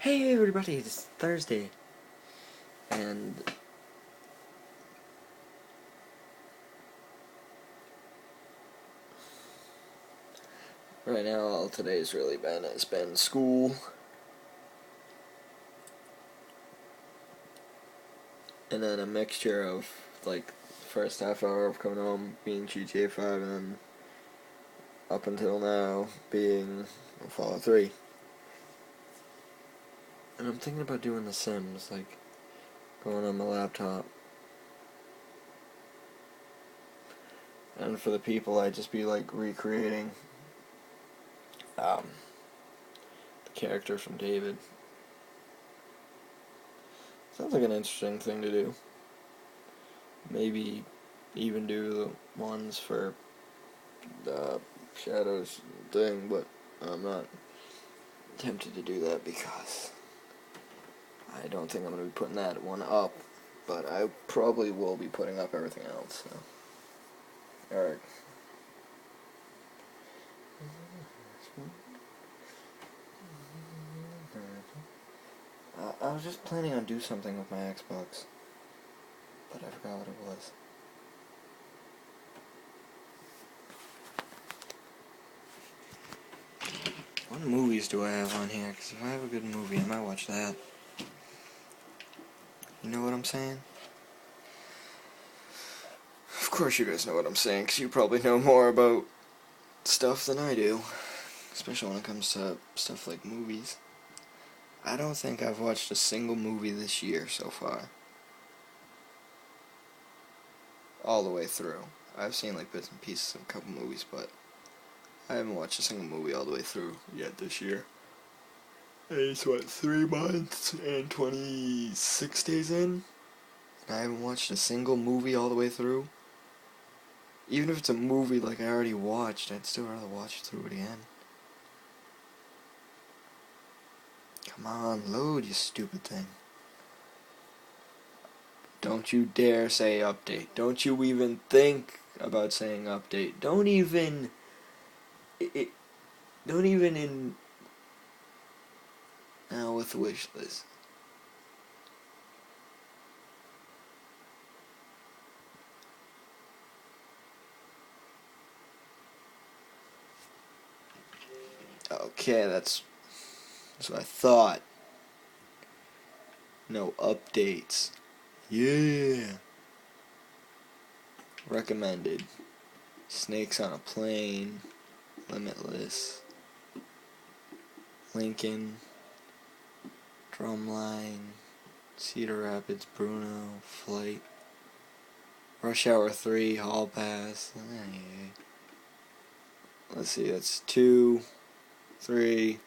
Hey everybody, it's Thursday, and right now all today's really has been school, and then a mixture of, like, first half hour of coming home being GTA 5, and then up until now being Fallout 3. And I'm thinking about doing The Sims, like, going on my laptop. And for the people, I'd just be, like, recreating the character from David. Sounds like an interesting thing to do. Maybe even do the ones for the Shadows thing, but I'm not tempted to do that because I don't think I'm going to be putting that one up, but I probably will be putting up everything else, so. Alright. I was just planning on doing something with my Xbox, but I forgot what it was. What movies do I have on here? Because if I have a good movie, I might watch that. You know what I'm saying? Of course you guys know what I'm saying, because you probably know more about stuff than I do. Especially when it comes to stuff like movies. I don't think I've watched a single movie this year so far. All the way through. I've seen like bits and pieces of a couple movies, but I haven't watched a single movie all the way through yet this year. It's 3 months and 26 days in? And I haven't watched a single movie all the way through. Even if it's a movie like I already watched, I'd still rather watch it through again. Come on, load, you stupid thing. Don't you dare say update. Don't you even think about saying update. Don't even in now with the wish list. Okay, that's what I thought. No updates. Yeah. Recommended. Snakes on a Plane. Limitless. Lincoln. Drumline. Cedar Rapids, Bruno. Flight. Rush Hour 3. Hall Pass. Let's see, that's 2, 3,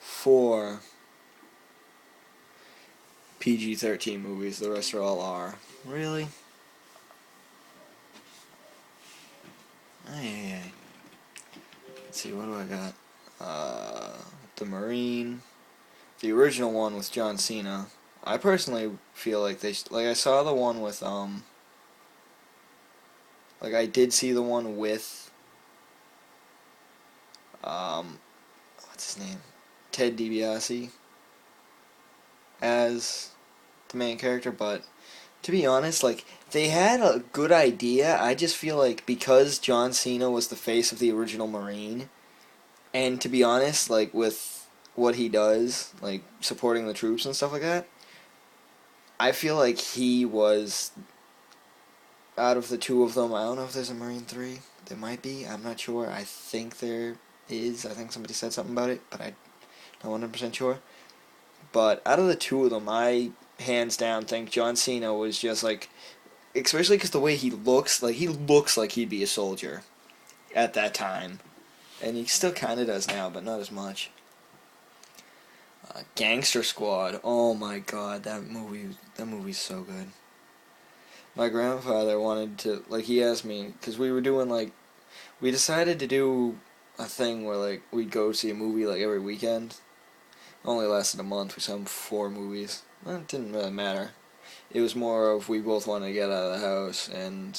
4 PG-13 movies. The rest are all R. Really? Let's see, what do I got? The Marine. The original one with John Cena. I personally feel like I saw the one with, like, I did see the one with, what's his name? Ted DiBiase as the main character, but to be honest, like, they had a good idea. I just feel like because John Cena was the face of the original Marine, and to be honest, like, with what he does, like, supporting the troops and stuff like that, I feel like he was, out of the two of them, I don't know if there's a Marine 3. There might be. I'm not sure. I think there is. I think somebody said something about it, but I'm not 100% sure. But out of the two of them, I hands down think John Cena was just like, especially because the way he looks like he'd be a soldier at that time, and he still kind of does now, but not as much. Gangster Squad, oh my god, that movie's so good. My grandfather wanted to, like, he asked me, because we were doing, like, we decided to do a thing where, like, we'd go see a movie, like, every weekend. It only lasted a month. We saw 4 movies. Well, it didn't really matter. It was more of we both wanted to get out of the house, and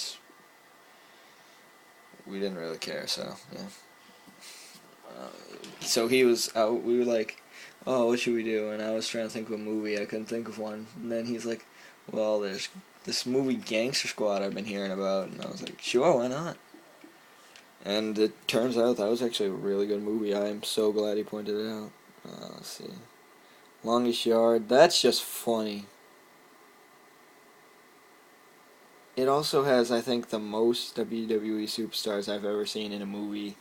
we didn't really care, so, yeah. So he was out, we were like, "Oh, what should we do?" And I was trying to think of a movie. I couldn't think of one. And then he's like, "Well, there's this movie Gangster Squad I've been hearing about." And I was like, "Sure, why not?" And it turns out that was actually a really good movie. I am so glad he pointed it out. Let's see. Longest Yard. That's just funny. It also has, I think, the most WWE superstars I've ever seen in a movie.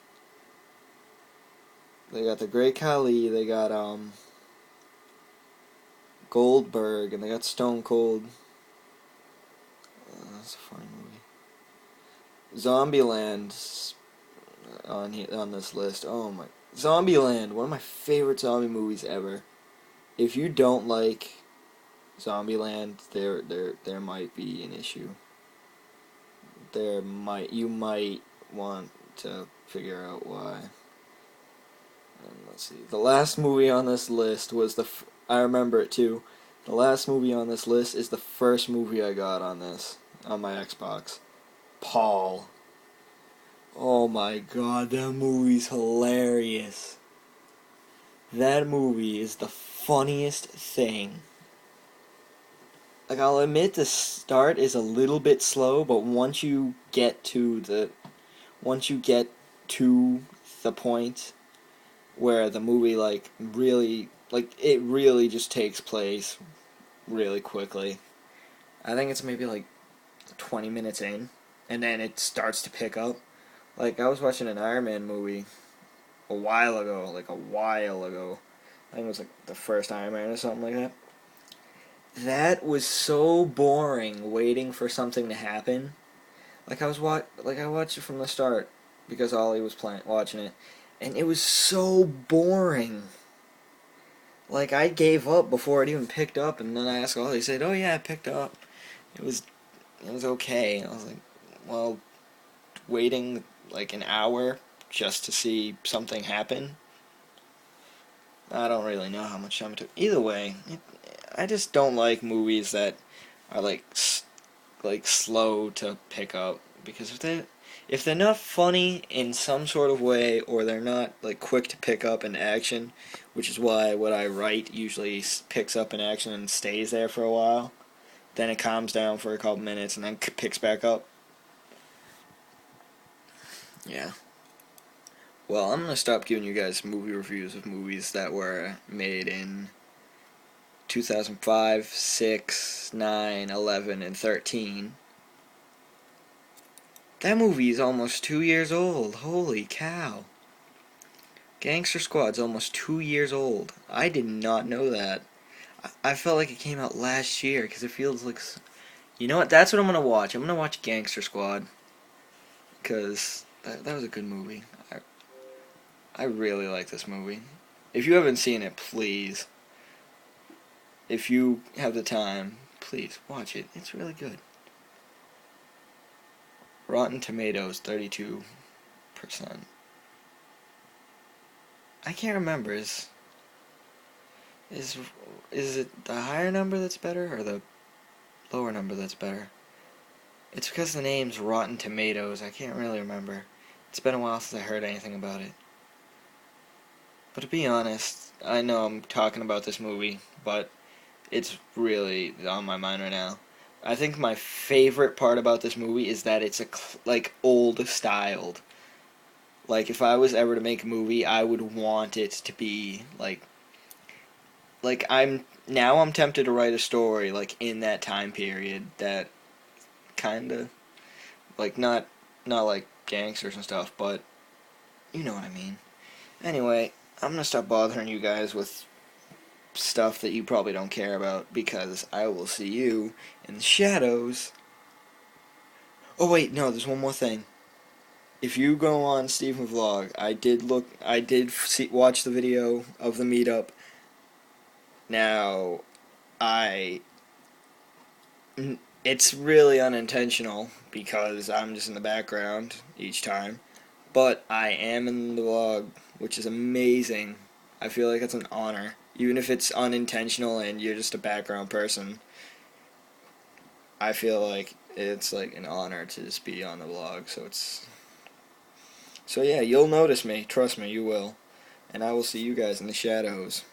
They got the Great Khali, they got Goldberg, and they got Stone Cold. That's a funny movie. Zombieland on this list. Oh my, Zombieland, one of my favorite zombie movies ever. If you don't like Zombieland, there might be an issue. You might want to figure out why. And let's see. The last movie on this list was I remember it too. The last movie on this list is the first movie I got on my Xbox. Paul. Oh my god, that movie's hilarious. That movie is the funniest thing. Like, I'll admit the start is a little bit slow, but once you get to the point where the movie it really just takes place really quickly. I think it's maybe like 20 minutes in, and then it starts to pick up. Like, I was watching an Iron Man movie a while ago. I think it was like the first Iron Man or something like that. That was so boring waiting for something to happen. Like, I watched it from the start because Ollie was watching it, and it was so boring. Like, I gave up before it even picked up, and then I asked Ollie. He said, "Oh yeah, it picked up. It was okay." And I was like, "Well, waiting like an hour just to see something happen. I don't really know how much time it took. Either way, I just don't like movies that are like slow to pick up, because if they're not funny in some sort of way, or they're not like quick to pick up in action, which is why what I write usually picks up in action and stays there for a while, then it calms down for a couple minutes and then picks back up. Yeah. Well, I'm going to stop giving you guys movie reviews of movies that were made in 2005, 6, 9, 11, and 13. That movie is almost 2 years old. Holy cow. Gangster Squad's almost 2 years old. I did not know that. I felt like it came out last year, because it feels like... You know what? That's what I'm going to watch. I'm going to watch Gangster Squad, because that was a good movie. I really like this movie. If you haven't seen it, please, if you have the time, please watch it. It's really good. Rotten Tomatoes, 32%. I can't remember. Is it the higher number that's better, or the lower number that's better? It's because the name's Rotten Tomatoes. I can't really remember. It's been a while since I heard anything about it. But to be honest, I know I'm talking about this movie, but it's really on my mind right now. I think my favorite part about this movie is that it's old styled. Like, if I was ever to make a movie, I would want it to be I'm tempted to write a story like in that time period, that kind of not like gangsters and stuff, but you know what I mean. Anyway, I'm gonna stop bothering you guys with stuff that you probably don't care about, because I will see you in the shadows. Oh wait, no, there's one more thing. If you go on Steven Vlog, I did watch the video of the meetup. Now, it's really unintentional, because I'm just in the background each time, but I am in the vlog, which is amazing. I feel like it's an honor. Even if it's unintentional and you're just a background person, I feel like it's like an honor to just be on the vlog. So yeah, you'll notice me. Trust me, you will. And I will see you guys in the shadows.